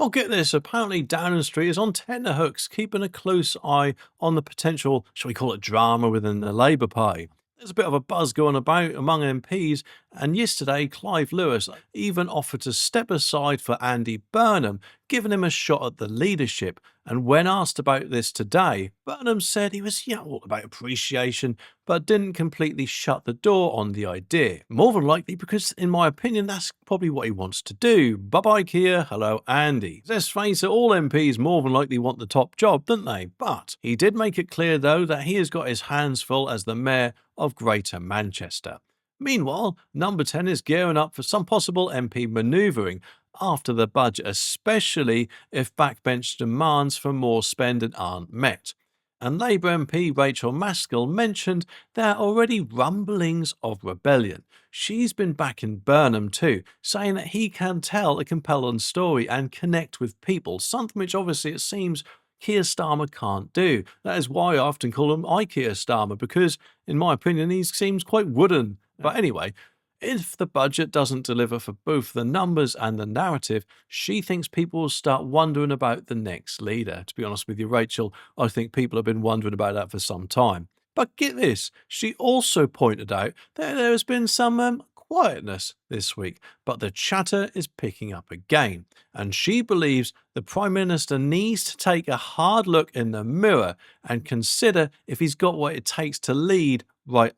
Well, get this. Apparently, Downing Street is on tenterhooks, keeping a close eye on the potential, shall we call it, drama within the Labour Party. There's a bit of a buzz going about among MPs, and yesterday, Clive Lewis even offered to step aside for Andy Burnham, giving him a shot at the leadership. And when asked about this today, Burnham said he was, all about appreciation, but didn't completely shut the door on the idea. More than likely because, in my opinion, that's probably what he wants to do. Bye-bye, Keir. Hello, Andy. Let's face it, all MPs more than likely want the top job, don't they? But he did make it clear, though, that he has got his hands full as the Mayor of Greater Manchester. Meanwhile, Number 10 is gearing up for some possible MP manoeuvring after the budget, especially if backbench demands for more spending aren't met. And Labour MP Rachel Maskell mentioned there are already rumblings of rebellion. She's been backing Burnham too, saying that he can tell a compelling story and connect with people, something which obviously it seems Keir Starmer can't do. That is why I often call him Keir Starmer, because in my opinion he seems quite wooden. But anyway, if the budget doesn't deliver for both the numbers and the narrative, she thinks people will start wondering about the next leader. To be honest with you, Rachel, I think people have been wondering about that for some time. But get this, she also pointed out that there has been some quietness this week, but the chatter is picking up again. And she believes the Prime Minister needs to take a hard look in the mirror and consider if he's got what it takes to lead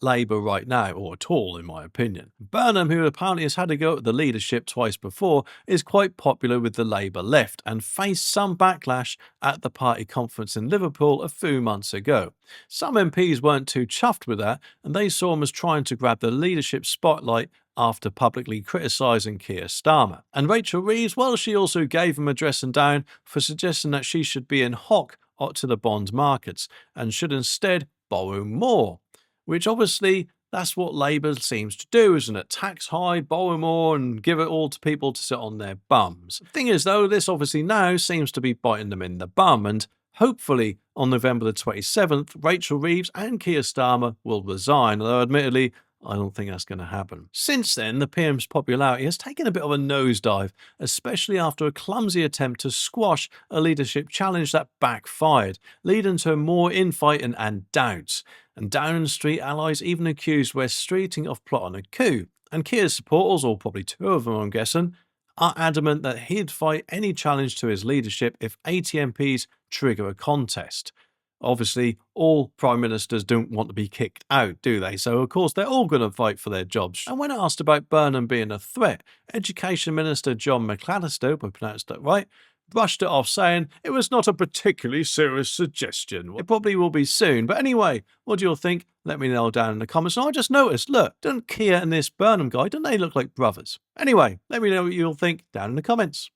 Labour right now, or at all, in my opinion. Burnham, who apparently has had to go at the leadership twice before, is quite popular with the Labour left and faced some backlash at the party conference in Liverpool a few months ago. Some MPs weren't too chuffed with that, and they saw him as trying to grab the leadership spotlight after publicly criticising Keir Starmer. And Rachel Reeves, well, she also gave him a dressing down for suggesting that she should be in hock to the bond markets and should instead borrow more. Which obviously, that's what Labour seems to do, isn't it? Tax high, borrow more, and give it all to people to sit on their bums. The thing is, though, this obviously now seems to be biting them in the bum, and hopefully on November the 27th, Rachel Reeves and Keir Starmer will resign, although admittedly, I don't think that's going to happen. Since then, the PM's popularity has taken a bit of a nosedive, especially after a clumsy attempt to squash a leadership challenge that backfired, leading to more infighting and doubts. And Downing Street allies even accused West Streeting of plotting a coup. And Keir's supporters, or probably two of them I'm guessing, are adamant that he'd fight any challenge to his leadership if 80 MPs trigger a contest. Obviously, all Prime Ministers don't want to be kicked out, do they? So, of course, they're all going to fight for their jobs. And when asked about Burnham being a threat, Education Minister John McAllister, if I pronounced that right, brushed it off, saying it was not a particularly serious suggestion. It probably will be soon. But anyway, what do you all think? Let me know down in the comments. And I just noticed, look, don't Keir and this Burnham guy, don't they look like brothers? Anyway, let me know what you all think down in the comments.